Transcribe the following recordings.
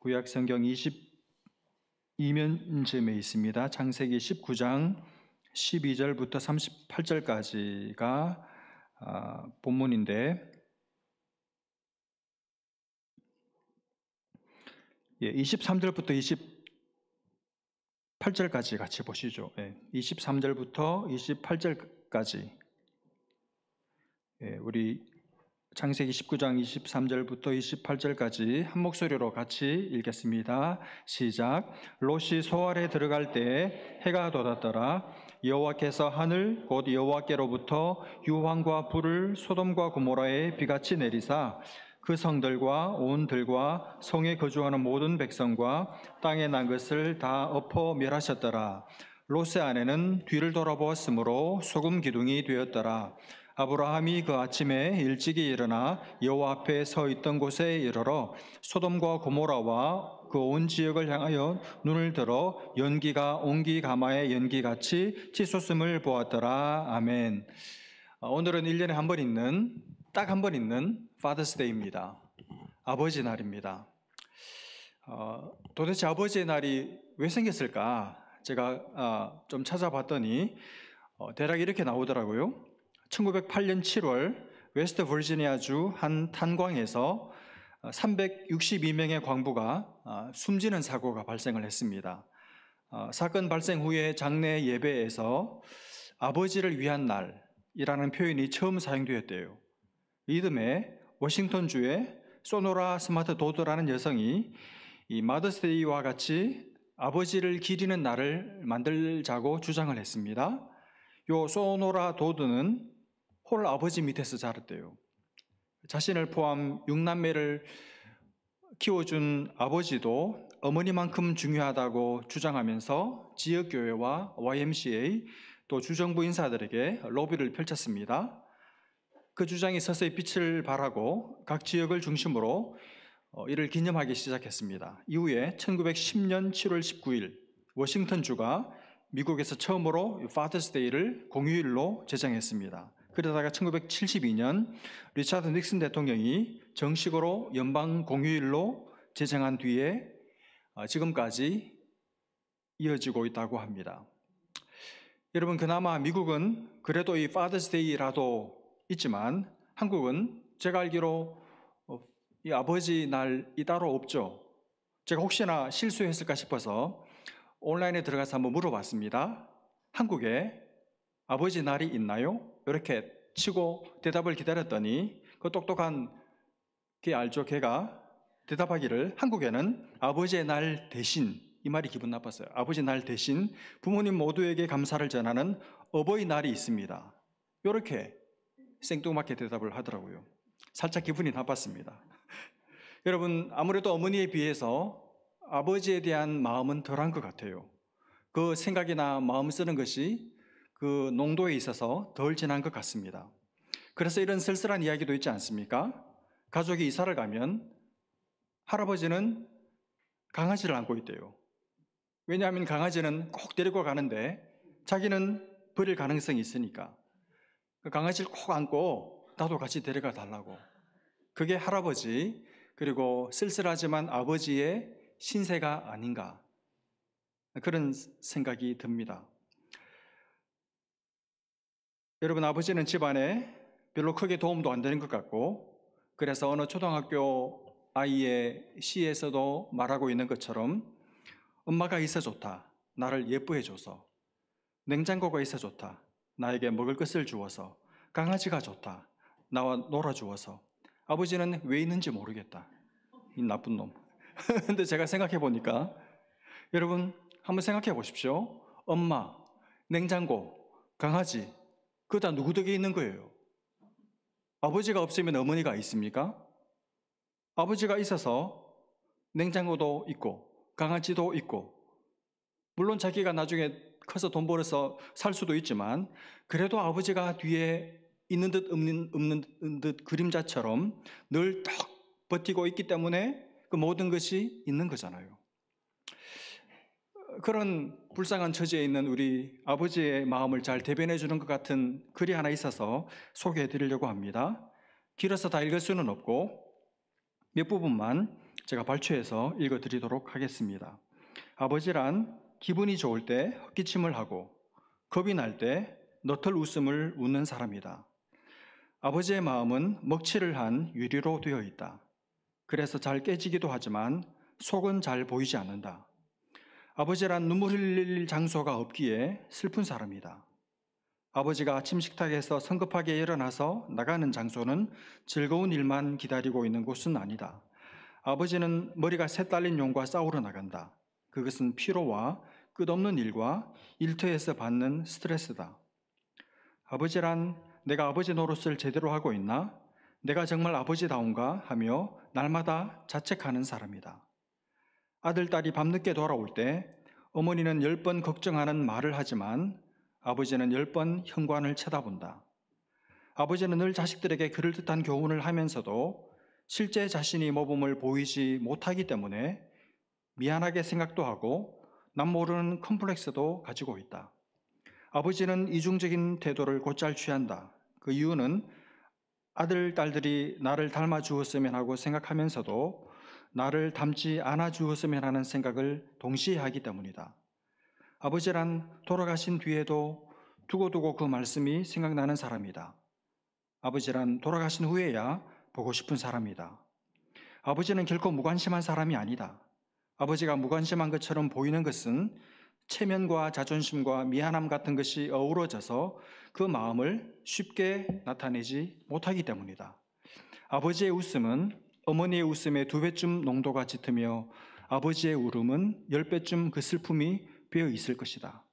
구약 성경 22면쯤에 있습니다. 창세기 19장 12절부터 38절까지가 본문인데 23절부터 28절까지 같이 보시죠. 23절부터 28절까지 우리 창세기 19장 23절부터 28절까지 한 목소리로 같이 읽겠습니다. 시작. 롯이 소알에 들어갈 때 해가 돋았더라. 여호와께서 하늘 곧 여호와께로부터 유황과 불을 소돔과 고모라에 비같이 내리사 그 성들과 온 들과 성에 거주하는 모든 백성과 땅에 난 것을 다 엎어 멸하셨더라. 롯의 아내는 뒤를 돌아보았으므로 소금 기둥이 되었더라. 아브라함이 그 아침에 일찍이 일어나 여호와 앞에 서 있던 곳에 이르러 소돔과 고모라와 그 온 지역을 향하여 눈을 들어 연기가 옹기 가마의 연기같이 치솟음을 보았더라. 아멘. 오늘은 1년에 한 번 있는, 딱 한 번 있는 Father's Day입니다. 아버지 날입니다. 도대체 아버지의 날이 왜 생겼을까? 제가 좀 찾아봤더니 대략 이렇게 나오더라고요. 1908년 7월 웨스트 버지니아주 한 탄광에서 362명의 광부가 숨지는 사고가 발생을 했습니다. 사건 발생 후에 장례 예배에서 아버지를 위한 날이라는 표현이 처음 사용되었대요. 이듬해 워싱턴주의 소노라 스마트 도드라는 여성이 이 마더스데이와 같이 아버지를 기리는 날을 만들자고 주장을 했습니다. 요 소노라 도드는 홀 아버지 밑에서 자랐대요. 자신을 포함 6남매를 키워준 아버지도 어머니만큼 중요하다고 주장하면서 지역교회와 YMCA 또 주정부 인사들에게 로비를 펼쳤습니다. 그 주장이 서서히 빛을 발하고 각 지역을 중심으로 이를 기념하기 시작했습니다. 이후에 1910년 7월 19일 워싱턴주가 미국에서 처음으로 Father's Day를 공휴일로 제정했습니다. 그러다가 1972년 리차드 닉슨 대통령이 정식으로 연방 공휴일로 제정한 뒤에 지금까지 이어지고 있다고 합니다. 여러분, 그나마 미국은 그래도 이 Father's Day라도 있지만 한국은 제가 알기로 이 아버지 날이 따로 없죠. 제가 혹시나 실수했을까 싶어서 온라인에 들어가서 한번 물어봤습니다. 한국에 아버지 날이 있나요? 이렇게 치고 대답을 기다렸더니 그 똑똑한 걔 알죠? 걔가 대답하기를 한국에는 아버지의 날 대신, 이 말이 기분 나빴어요. 아버지 날 대신 부모님 모두에게 감사를 전하는 어버이날이 있습니다. 이렇게 생뚱맞게 대답을 하더라고요. 살짝 기분이 나빴습니다. 여러분, 아무래도 어머니에 비해서 아버지에 대한 마음은 덜한 것 같아요. 그 생각이나 마음 쓰는 것이 그 농도에 있어서 덜 진한 것 같습니다. 그래서 이런 쓸쓸한 이야기도 있지 않습니까? 가족이 이사를 가면 할아버지는 강아지를 안고 있대요. 왜냐하면 강아지는 꼭 데리고 가는데 자기는 버릴 가능성이 있으니까 그 강아지를 꼭 안고 나도 같이 데려가 달라고. 그게 할아버지 그리고 쓸쓸하지만 아버지의 신세가 아닌가, 그런 생각이 듭니다. 여러분, 아버지는 집안에 별로 크게 도움도 안 되는 것 같고, 그래서 어느 초등학교 아이의 시에서도 말하고 있는 것처럼 엄마가 있어 좋다, 나를 예뻐해줘서. 냉장고가 있어 좋다, 나에게 먹을 것을 주어서. 강아지가 좋다, 나와 놀아주어서. 아버지는 왜 있는지 모르겠다, 이 나쁜 놈. 근데 제가 생각해 보니까, 여러분 한번 생각해 보십시오. 엄마, 냉장고, 강아지, 그거 다 누구 덕에 있는 거예요? 아버지가 없으면 어머니가 있습니까? 아버지가 있어서 냉장고도 있고 강아지도 있고, 물론 자기가 나중에 커서 돈 벌어서 살 수도 있지만 그래도 아버지가 뒤에 있는 듯 없는 듯 그림자처럼 늘 딱 버티고 있기 때문에 그 모든 것이 있는 거잖아요. 그런 불쌍한 처지에 있는 우리 아버지의 마음을 잘 대변해 주는 것 같은 글이 하나 있어서 소개해 드리려고 합니다. 길어서 다 읽을 수는 없고 몇 부분만 제가 발췌해서 읽어드리도록 하겠습니다. 아버지란 기분이 좋을 때 헛기침을 하고 겁이 날 때 너털 웃음을 웃는 사람이다. 아버지의 마음은 먹칠을 한 유리로 되어 있다. 그래서 잘 깨지기도 하지만 속은 잘 보이지 않는다. 아버지란 눈물 흘릴 장소가 없기에 슬픈 사람이다. 아버지가 아침 식탁에서 성급하게 일어나서 나가는 장소는 즐거운 일만 기다리고 있는 곳은 아니다. 아버지는 머리가 새 딸린 용과 싸우러 나간다. 그것은 피로와 끝없는 일과 일터에서 받는 스트레스다. 아버지란 내가 아버지 노릇을 제대로 하고 있나? 내가 정말 아버지다운가? 하며 날마다 자책하는 사람이다. 아들, 딸이 밤늦게 돌아올 때 어머니는 10번 걱정하는 말을 하지만 아버지는 10번 현관을 쳐다본다. 아버지는 늘 자식들에게 그럴듯한 교훈을 하면서도 실제 자신이 모범을 보이지 못하기 때문에 미안하게 생각도 하고 남 모르는 컴플렉스도 가지고 있다. 아버지는 이중적인 태도를 곧잘 취한다. 그 이유는 아들, 딸들이 나를 닮아 주었으면 하고 생각하면서도 나를 닮지 않아 주었으면 하는 생각을 동시에 하기 때문이다. 아버지란 돌아가신 뒤에도 두고두고 그 말씀이 생각나는 사람이다. 아버지란 돌아가신 후에야 보고 싶은 사람이다. 아버지는 결코 무관심한 사람이 아니다. 아버지가 무관심한 것처럼 보이는 것은 체면과 자존심과 미안함 같은 것이 어우러져서 그 마음을 쉽게 나타내지 못하기 때문이다. 아버지의 웃음은 어머니의 웃음의 2배쯤 농도가 짙으며 아버지의 울음은 10배쯤 그 슬픔이 배어 있을 것이다.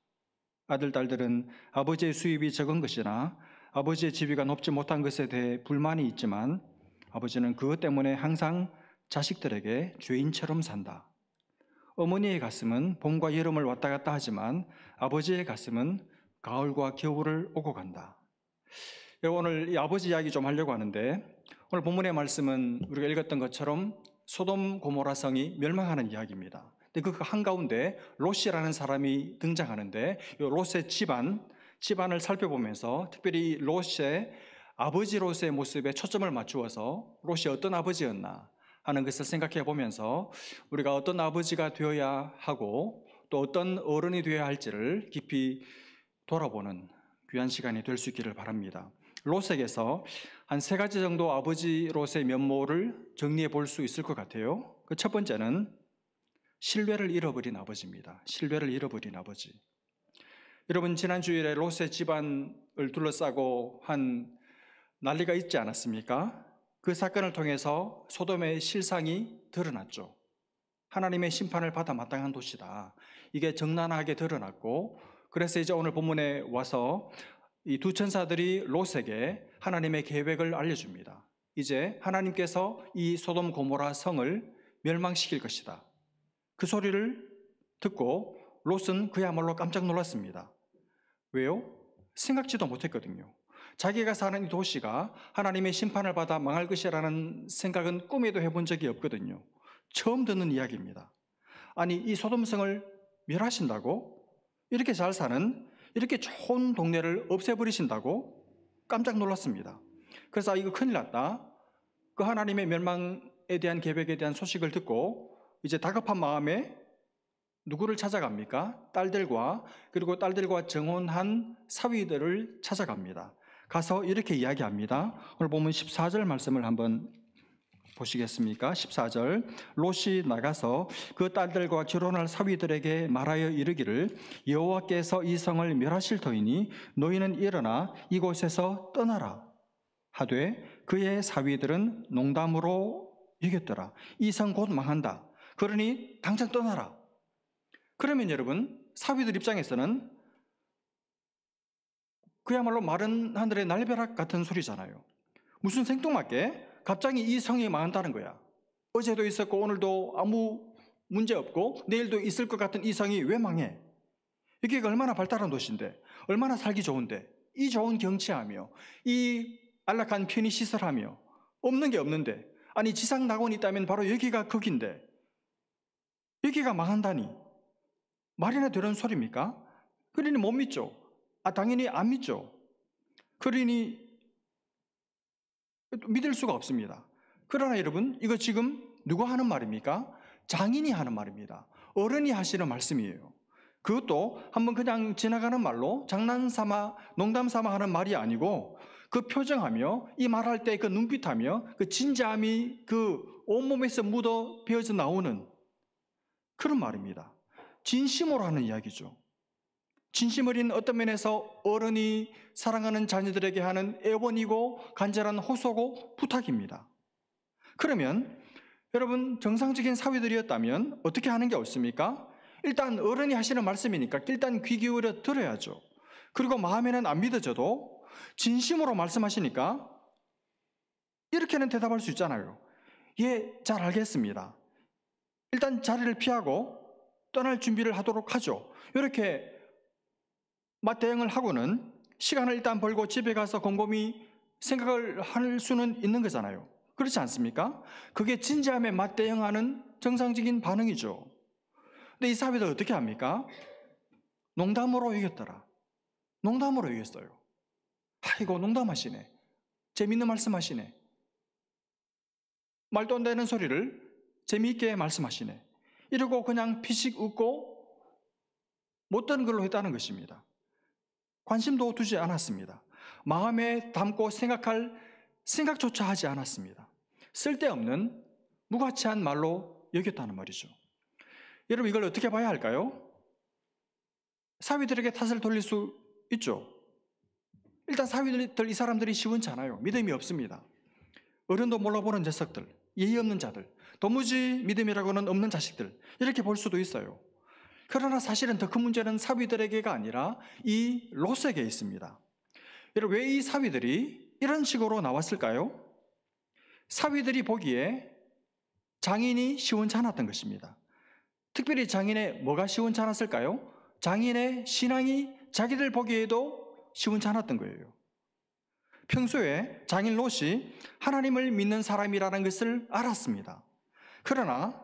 아들, 딸들은 아버지의 수입이 적은 것이나 아버지의 지위가 높지 못한 것에 대해 불만이 있지만 아버지는 그것 때문에 항상 자식들에게 죄인처럼 산다. 어머니의 가슴은 봄과 여름을 왔다 갔다 하지만 아버지의 가슴은 가을과 겨울을 오고 간다. 오늘 이 아버지 이야기 좀 하려고 하는데 오늘 본문의 말씀은 우리가 읽었던 것처럼 소돔 고모라 성이 멸망하는 이야기입니다. 근데 그 한가운데 롯이라는 사람이 등장하는데 이 롯의 집안을 살펴보면서 특별히 롯의 아버지 롯의 모습에 초점을 맞추어서 롯이 어떤 아버지였나 하는 것을 생각해 보면서 우리가 어떤 아버지가 되어야 하고 또 어떤 어른이 되어야 할지를 깊이 돌아보는 귀한 시간이 될 수 있기를 바랍니다. 롯에게서 한 3가지 정도 아버지 롯의 면모를 정리해 볼 수 있을 것 같아요. 그 첫 번째는 신뢰를 잃어버린 아버지입니다. 신뢰를 잃어버린 아버지. 여러분, 지난 주일에 롯의 집안을 둘러싸고 한 난리가 있지 않았습니까? 그 사건을 통해서 소돔의 실상이 드러났죠. 하나님의 심판을 받아 마땅한 도시다. 이게 적나라하게 드러났고, 그래서 이제 오늘 본문에 와서 이 2 천사들이 롯에게 하나님의 계획을 알려줍니다. 이제 하나님께서 이 소돔 고모라 성을 멸망시킬 것이다. 그 소리를 듣고 롯은 그야말로 깜짝 놀랐습니다. 왜요? 생각지도 못했거든요. 자기가 사는 이 도시가 하나님의 심판을 받아 망할 것이라는 생각은 꿈에도 해본 적이 없거든요. 처음 듣는 이야기입니다. 아니, 이 소돔성을 멸하신다고? 이렇게 잘 사는, 이렇게 좋은 동네를 없애버리신다고? 깜짝 놀랐습니다. 그래서 이거 큰일 났다. 그 하나님의 멸망에 대한 계획에 대한 소식을 듣고 이제 다급한 마음에 누구를 찾아갑니까? 딸들과, 그리고 딸들과 정혼한 사위들을 찾아갑니다. 가서 이렇게 이야기합니다. 오늘 보면 14절 말씀을 한번 보시겠습니까? 14절. 롯이 나가서 그 딸들과 결혼할 사위들에게 말하여 이르기를 여호와께서 이 성을 멸하실 터이니 너희는 일어나 이곳에서 떠나라 하되 그의 사위들은 농담으로 여겼더라. 이 성 곧 망한다. 그러니 당장 떠나라. 그러면 여러분, 사위들 입장에서는 그야말로 마른 하늘의 날벼락 같은 소리잖아요. 무슨 생뚱맞게 갑자기 이 성이 망한다는 거야. 어제도 있었고 오늘도 아무 문제 없고 내일도 있을 것 같은 이 성이 왜 망해? 여기가 얼마나 발달한 도시인데, 얼마나 살기 좋은데, 이 좋은 경치하며 이 안락한 편의시설하며 없는 게 없는데, 아니 지상 낙원이 있다면 바로 여기가 거긴데 여기가 망한다니 말이나 되는 소리입니까? 그러니 못 믿죠. 당연히 안 믿죠. 그러니 믿을 수가 없습니다. 그러나 여러분, 이거 지금 누가 하는 말입니까? 장인이 하는 말입니다. 어른이 하시는 말씀이에요. 그것도 한번 그냥 지나가는 말로 장난 삼아 농담 삼아 하는 말이 아니고 그 표정하며 이 말할 때 그 눈빛하며 그 진지함이 그 온몸에서 묻어 베어져 나오는 그런 말입니다. 진심으로 하는 이야기죠. 진심 어린 어떤 면에서 어른이 사랑하는 자녀들에게 하는 애원이고 간절한 호소고 부탁입니다. 그러면 여러분 정상적인 사위들이었다면 어떻게 하는 게 없습니까? 일단 어른이 하시는 말씀이니까 일단 귀 기울여 들어야죠. 그리고 마음에는 안 믿어져도 진심으로 말씀하시니까 이렇게는 대답할 수 있잖아요. 예, 잘 알겠습니다. 일단 자리를 피하고 떠날 준비를 하도록 하죠. 이렇게 맞대응을 하고는 시간을 일단 벌고 집에 가서 곰곰이 생각을 할 수는 있는 거잖아요. 그렇지 않습니까? 그게 진지함에 맞대응하는 정상적인 반응이죠. 근데 이 사위들 어떻게 합니까? 농담으로 이겼더라. 농담으로 이겼어요. 아이고 농담하시네. 재밌는 말씀하시네. 말도 안 되는 소리를 재미있게 말씀하시네. 이러고 그냥 피식 웃고 못된 걸로 했다는 것입니다. 관심도 두지 않았습니다. 마음에 담고 생각할 생각조차 하지 않았습니다. 쓸데없는 무가치한 말로 여겼다는 말이죠. 여러분 이걸 어떻게 봐야 할까요? 사위들에게 탓을 돌릴 수 있죠. 일단 사위들 이 사람들이 시원치 않아요. 믿음이 없습니다. 어른도 몰라보는 녀석들, 예의 없는 자들, 도무지 믿음이라고는 없는 자식들 이렇게 볼 수도 있어요. 그러나 사실은 더 큰 문제는 사위들에게가 아니라 이 롯에게 있습니다. 여러분 왜 이 사위들이 이런 식으로 나왔을까요? 사위들이 보기에 장인이 시원찮았던 것입니다. 특별히 장인의 뭐가 시원찮았을까요? 장인의 신앙이 자기들 보기에도 시원찮았던 거예요. 평소에 장인 롯이 하나님을 믿는 사람이라는 것을 알았습니다. 그러나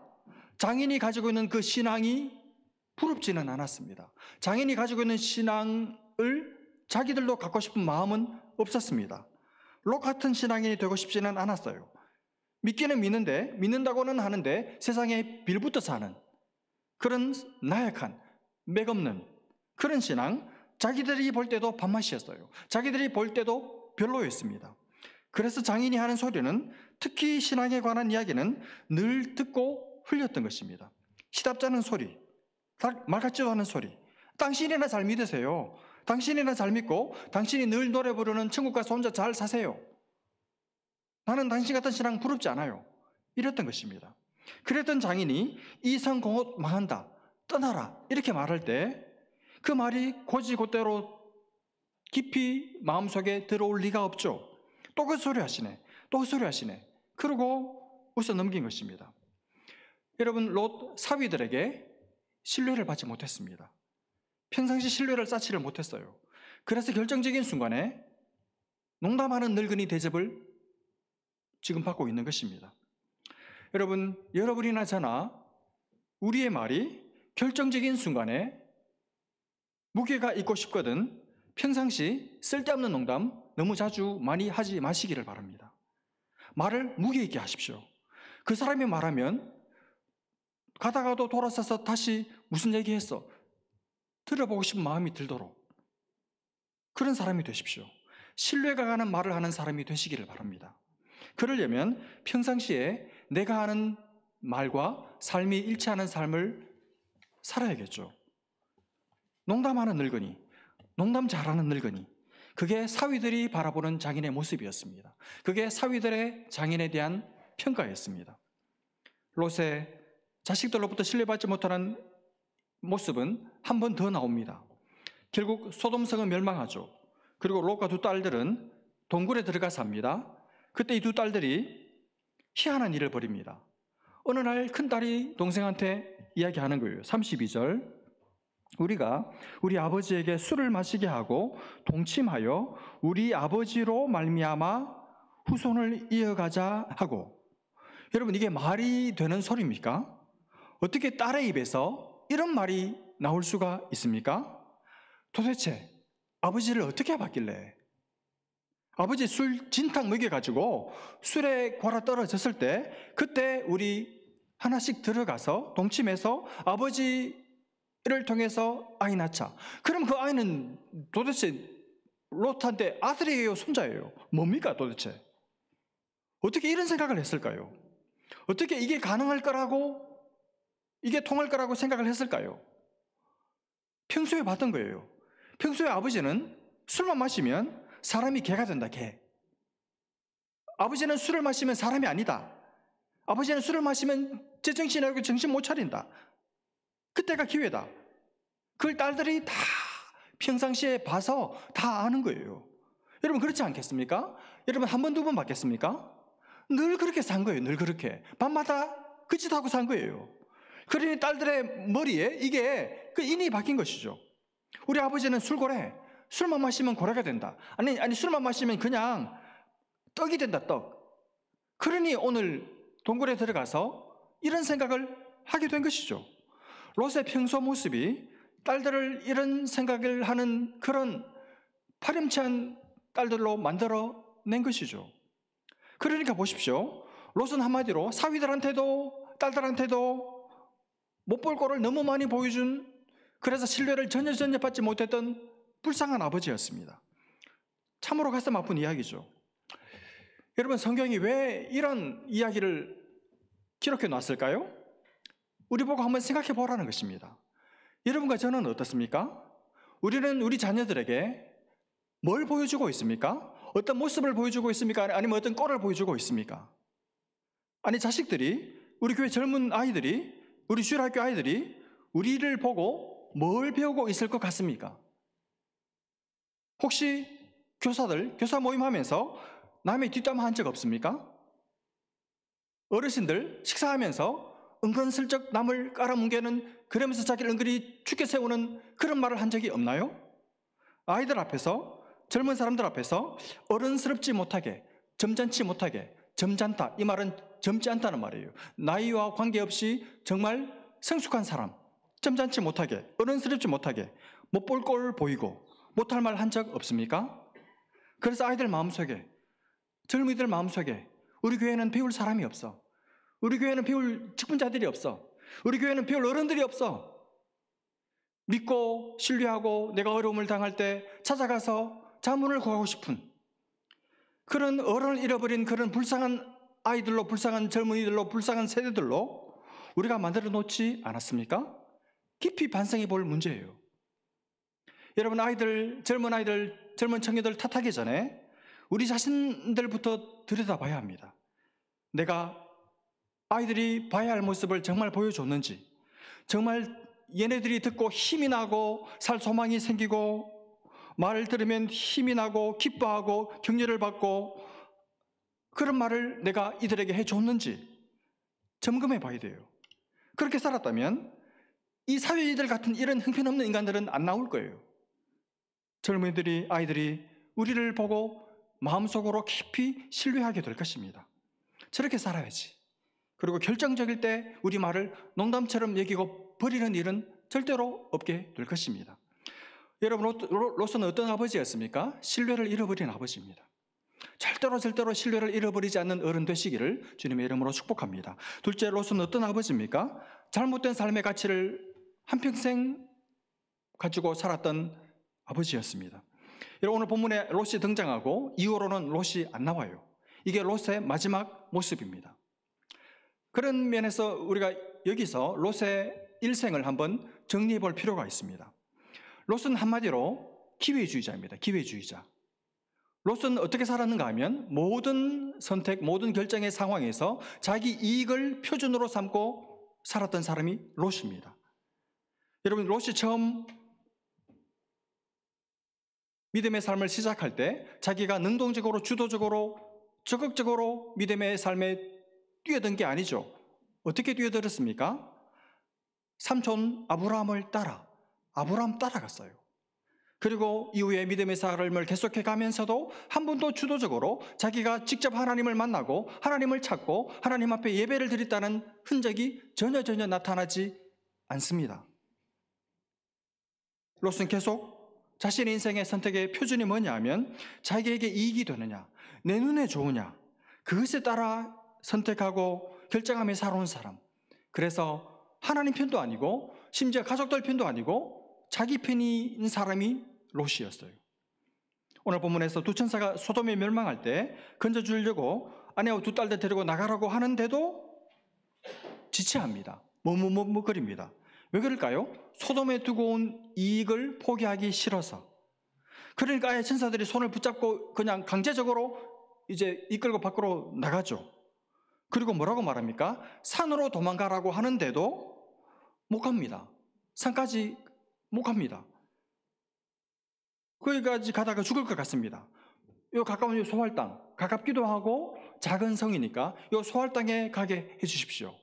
장인이 가지고 있는 그 신앙이 부럽지는 않았습니다. 장인이 가지고 있는 신앙을 자기들도 갖고 싶은 마음은 없었습니다. 롯 같은 신앙인이 되고 싶지는 않았어요. 믿기는 믿는데, 믿는다고는 하는데 세상에 빌붙어 사는 그런 나약한, 맥없는 그런 신앙, 자기들이 볼 때도 밥맛이었어요. 자기들이 볼 때도 별로였습니다. 그래서 장인이 하는 소리는, 특히 신앙에 관한 이야기는 늘 듣고 흘렸던 것입니다. 시답잖은 소리, 말 같지도 않은 소리. 당신이나 잘 믿으세요. 당신이나 잘 믿고 당신이 늘 노래 부르는 천국 가서 혼자 잘 사세요. 나는 당신 같은 신앙 부럽지 않아요. 이랬던 것입니다. 그랬던 장인이 이 성 곧 망한다, 떠나라 이렇게 말할 때 그 말이 곧이곧대로 깊이 마음속에 들어올 리가 없죠. 또 그 소리 하시네, 또 그 소리 하시네. 그러고 웃어 넘긴 것입니다. 여러분 롯 사위들에게 신뢰를 받지 못했습니다. 평상시 신뢰를 쌓지를 못했어요. 그래서 결정적인 순간에 농담하는 늙은이 대접을 지금 받고 있는 것입니다. 여러분, 여러분이나 저나 우리의 말이 결정적인 순간에 무게가 있고 싶거든 평상시 쓸데없는 농담 너무 자주 많이 하지 마시기를 바랍니다. 말을 무게 있게 하십시오. 그 사람이 말하면 가다가도 돌아서서 다시 무슨 얘기했어? 들어보고 싶은 마음이 들도록 그런 사람이 되십시오. 신뢰가 가는 말을 하는 사람이 되시기를 바랍니다. 그러려면 평상시에 내가 하는 말과 삶이 일치하는 삶을 살아야겠죠. 농담하는 늙은이, 농담 잘하는 늙은이, 그게 사위들이 바라보는 장인의 모습이었습니다. 그게 사위들의 장인에 대한 평가였습니다. 롯의 자식들로부터 신뢰받지 못하는 모습은 한 번 더 나옵니다. 결국 소돔성은 멸망하죠. 그리고 롯과 두 딸들은 동굴에 들어가 삽니다. 그때 이 두 딸들이 희한한 일을 벌입니다. 어느 날 큰딸이 동생한테 이야기하는 거예요. 32절, 우리가 우리 아버지에게 술을 마시게 하고 동침하여 우리 아버지로 말미암아 후손을 이어가자 하고. 여러분 이게 말이 되는 소리입니까? 어떻게 딸의 입에서 이런 말이 나올 수가 있습니까? 도대체 아버지를 어떻게 봤길래? 아버지 술 진탕 먹여가지고 술에 골아 떨어졌을 때 그때 우리 하나씩 들어가서 동침해서 아버지를 통해서 아이 낳자. 그럼 그 아이는 도대체 롯한테 아들이에요, 손자예요? 뭡니까 도대체? 어떻게 이런 생각을 했을까요? 어떻게 이게 가능할 거라고, 이게 통할 거라고 생각을 했을까요? 평소에 봤던 거예요. 평소에 아버지는 술만 마시면 사람이 개가 된다, 개. 아버지는 술을 마시면 사람이 아니다. 아버지는 술을 마시면 제정신이 아니고 정신 못 차린다. 그때가 기회다. 그걸 딸들이 다 평상시에 봐서 다 아는 거예요. 여러분 그렇지 않겠습니까? 여러분 한 번, 두 번 봤겠습니까? 늘 그렇게 산 거예요. 늘 그렇게. 밤마다 그 짓 하고 산 거예요. 그러니 딸들의 머리에 이게 그 인이 박힌 것이죠. 우리 아버지는 술고래. 술만 마시면 고래가 된다. 아니 술만 마시면 그냥 떡이 된다, 떡. 그러니 오늘 동굴에 들어가서 이런 생각을 하게 된 것이죠. 롯의 평소 모습이 딸들을 이런 생각을 하는 그런 파렴치한 딸들로 만들어낸 것이죠. 그러니까 보십시오. 롯은 한마디로 사위들한테도 딸들한테도 못 볼 꼴을 너무 많이 보여준, 그래서 신뢰를 전혀 받지 못했던 불쌍한 아버지였습니다. 참으로 가슴 아픈 이야기죠. 여러분 성경이 왜 이런 이야기를 기록해 놨을까요? 우리 보고 한번 생각해 보라는 것입니다. 여러분과 저는 어떻습니까? 우리는 우리 자녀들에게 뭘 보여주고 있습니까? 어떤 모습을 보여주고 있습니까? 아니면 어떤 꼴을 보여주고 있습니까? 아니 자식들이, 우리 교회 젊은 아이들이, 우리 주일학교 아이들이 우리를 보고 뭘 배우고 있을 것 같습니까? 혹시 교사들, 교사 모임하면서 남의 뒷담화 한 적 없습니까? 어르신들 식사하면서 은근슬쩍 남을 깔아뭉개는, 그러면서 자기를 은근히 죽게 세우는 그런 말을 한 적이 없나요? 아이들 앞에서, 젊은 사람들 앞에서 어른스럽지 못하게, 점잖지 못하게, 점잖다, 이 말은 젊지 않다는 말이에요. 나이와 관계없이 정말 성숙한 사람, 점잖지 못하게, 어른스럽지 못하게, 못 볼 꼴 보이고 못할 말 한 적 없습니까? 그래서 아이들 마음속에, 젊은이들 마음속에 우리 교회는 배울 사람이 없어. 우리 교회는 배울 직분자들이 없어. 우리 교회는 배울 어른들이 없어. 믿고 신뢰하고 내가 어려움을 당할 때 찾아가서 자문을 구하고 싶은 그런 어른을 잃어버린 그런 불쌍한 아이들로, 불쌍한 젊은이들로, 불쌍한 세대들로 우리가 만들어 놓지 않았습니까? 깊이 반성해 볼 문제예요. 여러분 아이들, 젊은 청년들 탓하기 전에 우리 자신들부터 들여다봐야 합니다. 내가 아이들이 봐야 할 모습을 정말 보여줬는지, 정말 얘네들이 듣고 힘이 나고 살 소망이 생기고 말을 들으면 힘이 나고 기뻐하고 격려를 받고 그런 말을 내가 이들에게 해줬는지 점검해 봐야 돼요. 그렇게 살았다면 이 사회이들 같은 이런 형편없는 인간들은 안 나올 거예요. 젊은이들이, 아이들이 우리를 보고 마음속으로 깊이 신뢰하게 될 것입니다. 저렇게 살아야지. 그리고 결정적일 때 우리 말을 농담처럼 여기고 버리는 일은 절대로 없게 될 것입니다. 여러분, 롯은 어떤 아버지였습니까? 신뢰를 잃어버린 아버지입니다. 절대로 신뢰를 잃어버리지 않는 어른 되시기를 주님의 이름으로 축복합니다. 둘째, 롯은 어떤 아버지입니까? 잘못된 삶의 가치를 한평생 가지고 살았던 아버지였습니다. 여러분, 오늘 본문에 롯이 등장하고 이후로는 롯이 안 나와요. 이게 롯의 마지막 모습입니다. 그런 면에서 우리가 여기서 롯의 일생을 한번 정리해 볼 필요가 있습니다. 롯은 한마디로 기회주의자입니다. 기회주의자. 롯은 어떻게 살았는가 하면 모든 선택, 모든 결정의 상황에서 자기 이익을 표준으로 삼고 살았던 사람이 롯입니다. 여러분, 롯이 처음 믿음의 삶을 시작할 때 자기가 능동적으로, 주도적으로, 적극적으로 믿음의 삶에 뛰어든 게 아니죠. 어떻게 뛰어들었습니까? 삼촌 아브라함을 아브라함 따라갔어요. 그리고 이후에 믿음의 삶을 계속해 가면서도 한 번도 주도적으로 자기가 직접 하나님을 만나고 하나님을 찾고 하나님 앞에 예배를 드렸다는 흔적이 전혀 나타나지 않습니다. 롯은 계속 자신의 인생의 선택의 표준이 뭐냐 하면 자기에게 이익이 되느냐, 내 눈에 좋으냐, 그것에 따라 선택하고 결정하며 살아온 사람. 그래서 하나님 편도 아니고 심지어 가족들 편도 아니고 자기 편인 사람이 롯이었어요. 오늘 본문에서 두 천사가 소돔에 멸망할 때 건져주려고 아내와 두 딸들 데리고 나가라고 하는데도 지체합니다. 머뭇거립니다. 왜 그럴까요? 소돔에 두고 온 이익을 포기하기 싫어서. 그러니까 아예 천사들이 손을 붙잡고 그냥 강제적으로 이제 이끌고 밖으로 나가죠. 그리고 뭐라고 말합니까? 산으로 도망가라고 하는데도 못 갑니다. 산까지 못 갑니다. 거기까지 가다가 죽을 것 같습니다. 요 가까운 소활 땅, 가깝기도 하고 작은 성이니까 요 소활 땅에 가게 해주십시오.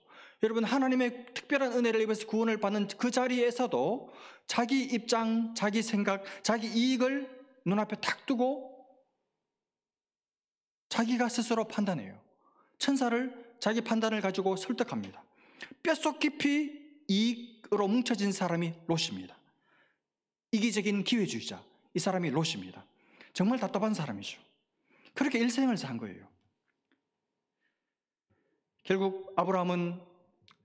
여러분, 하나님의 특별한 은혜를 입어서 구원을 받는 그 자리에서도 자기 입장, 자기 생각, 자기 이익을 눈앞에 탁 두고 자기가 스스로 판단해요. 천사를 자기 판단을 가지고 설득합니다. 뼛속 깊이 이익으로 뭉쳐진 사람이 롯입니다. 이기적인 기회주의자, 이 사람이 롯입니다. 정말 답답한 사람이죠. 그렇게 일생을 산 거예요. 결국 아브라함은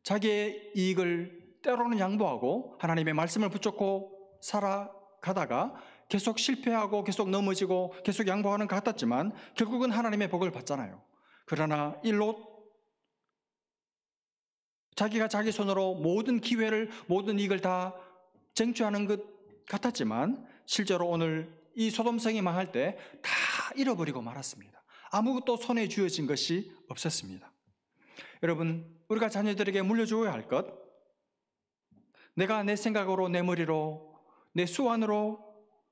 자기의 이익을 때로는 양보하고 하나님의 말씀을 붙잡고 살아가다가 계속 실패하고 계속 넘어지고 계속 양보하는 것 같았지만 결국은 하나님의 복을 받잖아요. 그러나 이 롯, 자기가 자기 손으로 모든 기회를, 모든 이익을 다 쟁취하는 것 같았지만 실제로 오늘 이 소돔성이 망할 때 다 잃어버리고 말았습니다. 아무것도 손에 쥐어진 것이 없었습니다. 여러분, 우리가 자녀들에게 물려줘야 할 것, 내가 내 생각으로, 내 머리로, 내 수완으로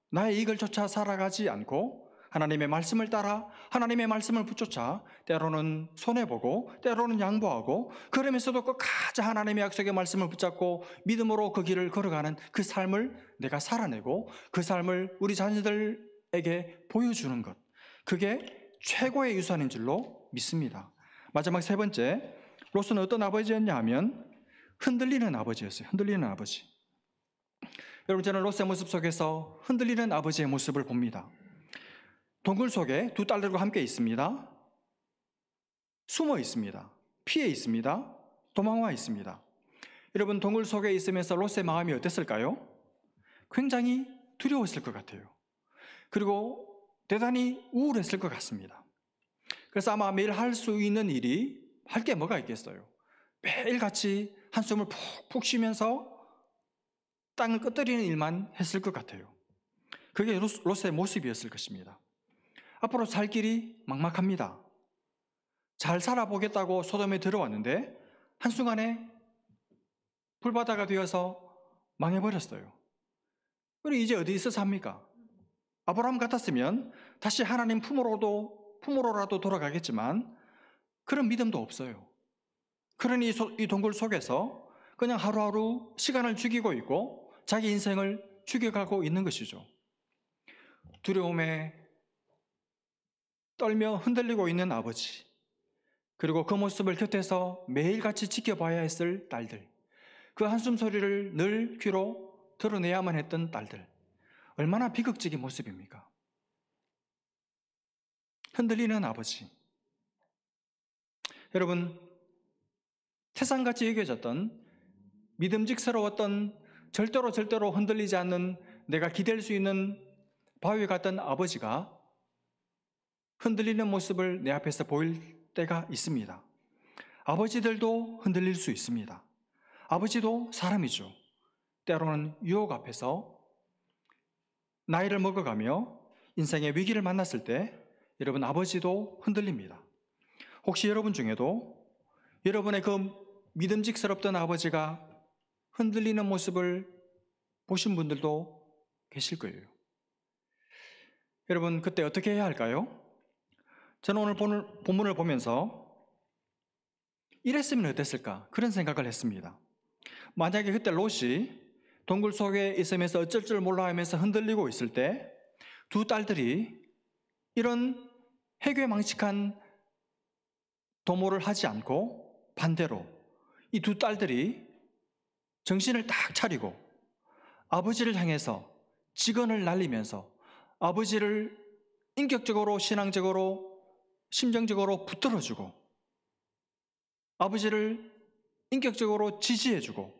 나의 이익을 쫓아 살아가지 않고 하나님의 말씀을 따라 하나님의 말씀을 붙쫓아 때로는 손해보고 때로는 양보하고 그러면서도 끝까지 하나님의 약속의 말씀을 붙잡고 믿음으로 그 길을 걸어가는 그 삶을 내가 살아내고 그 삶을 우리 자녀들에게 보여주는 것, 그게 최고의 유산인 줄로 믿습니다. 마지막 세 번째, 롯은 어떤 아버지였냐 하면 흔들리는 아버지였어요. 흔들리는 아버지. 여러분, 저는 롯의 모습 속에서 흔들리는 아버지의 모습을 봅니다. 동굴 속에 두 딸들과 함께 있습니다. 숨어 있습니다. 피해 있습니다. 도망와 있습니다. 여러분, 동굴 속에 있으면서 롯의 마음이 어땠을까요? 굉장히 두려웠을 것 같아요. 그리고 대단히 우울했을 것 같습니다. 그래서 아마 매일 할 수 있는 일이 할 게 뭐가 있겠어요? 매일같이 한숨을 푹푹 쉬면서 땅을 끄트리는 일만 했을 것 같아요. 그게 롯의 모습이었을 것입니다. 앞으로 살 길이 막막합니다. 잘 살아보겠다고 소돔에 들어왔는데 한순간에 불바다가 되어서 망해버렸어요. 우리 이제 어디서 삽니까? 아브라함 같았으면 다시 하나님 품으로라도 돌아가겠지만 그런 믿음도 없어요. 그러니 이 동굴 속에서 그냥 하루하루 시간을 죽이고 있고 자기 인생을 죽여가고 있는 것이죠. 두려움에 떨며 흔들리고 있는 아버지, 그리고 그 모습을 곁에서 매일같이 지켜봐야 했을 딸들, 그 한숨 소리를 늘 귀로 드러내야만 했던 딸들, 얼마나 비극적인 모습입니까? 흔들리는 아버지. 여러분, 태산같이 여겨졌던 믿음직스러웠던 절대로 흔들리지 않는 내가 기댈 수 있는 바위 같던 아버지가 흔들리는 모습을 내 앞에서 보일 때가 있습니다. 아버지들도 흔들릴 수 있습니다. 아버지도 사람이죠. 때로는 유혹 앞에서 나이를 먹어가며 인생의 위기를 만났을 때 여러분, 아버지도 흔들립니다. 혹시 여러분 중에도 여러분의 그 믿음직스럽던 아버지가 흔들리는 모습을 보신 분들도 계실 거예요. 여러분, 그때 어떻게 해야 할까요? 저는 오늘 본문을 보면서 이랬으면 어땠을까? 그런 생각을 했습니다. 만약에 그때 롯이 동굴 속에 있으면서 어쩔 줄 몰라 하면서 흔들리고 있을 때 두 딸들이 이런 해괴망측한 도모를 하지 않고 반대로 이 두 딸들이 정신을 딱 차리고 아버지를 향해서 직언을 날리면서 아버지를 인격적으로, 신앙적으로, 심정적으로 붙들어주고 아버지를 인격적으로 지지해주고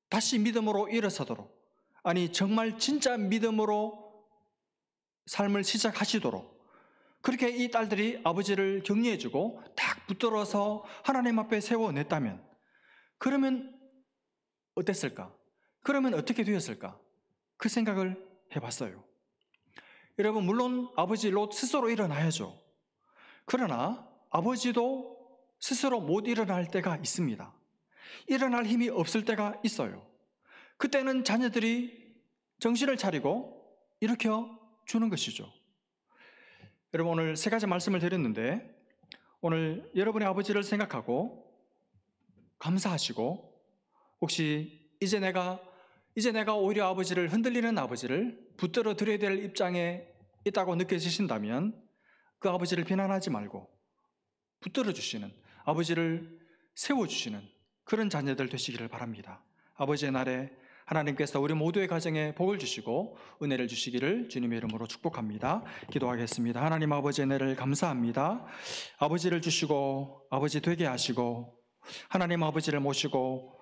다시 믿음으로 일어서도록, 아니 정말 진짜 믿음으로 삶을 시작하시도록 그렇게 이 딸들이 아버지를 격려해주고 딱 붙들어서 하나님 앞에 세워냈다면, 그러면 어땠을까? 그러면 어떻게 되었을까? 그 생각을 해봤어요. 여러분, 물론 아버지 롯 스스로 일어나야죠. 그러나 아버지도 스스로 못 일어날 때가 있습니다. 일어날 힘이 없을 때가 있어요. 그때는 자녀들이 정신을 차리고 일으켜 주는 것이죠. 여러분, 오늘 세 가지 말씀을 드렸는데, 오늘 여러분의 아버지를 생각하고 감사하시고, 혹시 이제 내가 오히려 아버지를, 흔들리는 아버지를 붙들어 드려야 될 입장에 있다고 느껴지신다면 그 아버지를 비난하지 말고 붙들어 주시는, 아버지를 세워주시는 그런 자녀들 되시기를 바랍니다. 아버지의 날에 하나님께서 우리 모두의 가정에 복을 주시고 은혜를 주시기를 주님의 이름으로 축복합니다. 기도하겠습니다. 하나님 아버지의 은혜를 감사합니다. 아버지를 주시고 아버지 되게 하시고 하나님 아버지를 모시고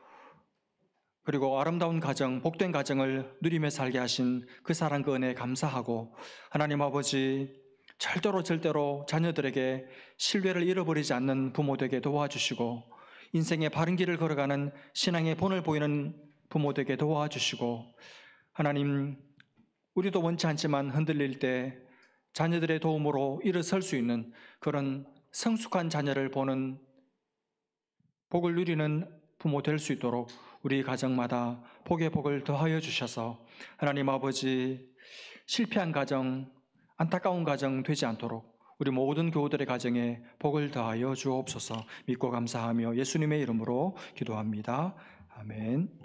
그리고 아름다운 가정, 복된 가정을 누리며 살게 하신 그 사랑, 그 은혜에 감사하고, 하나님 아버지 절대로 자녀들에게 신뢰를 잃어버리지 않는 부모 되게 도와주시고, 인생의 바른 길을 걸어가는 신앙의 본을 보이는 부모 되게 도와주시고, 하나님, 우리도 원치 않지만 흔들릴 때 자녀들의 도움으로 일어설 수 있는 그런 성숙한 자녀를 보는, 복을 누리는 부모 될 수 있도록 우리 가정마다 복의 복을 더하여 주셔서 하나님 아버지, 실패한 가정, 안타까운 가정 되지 않도록 우리 모든 교우들의 가정에 복을 더하여 주옵소서. 믿고 감사하며 예수님의 이름으로 기도합니다. 아멘.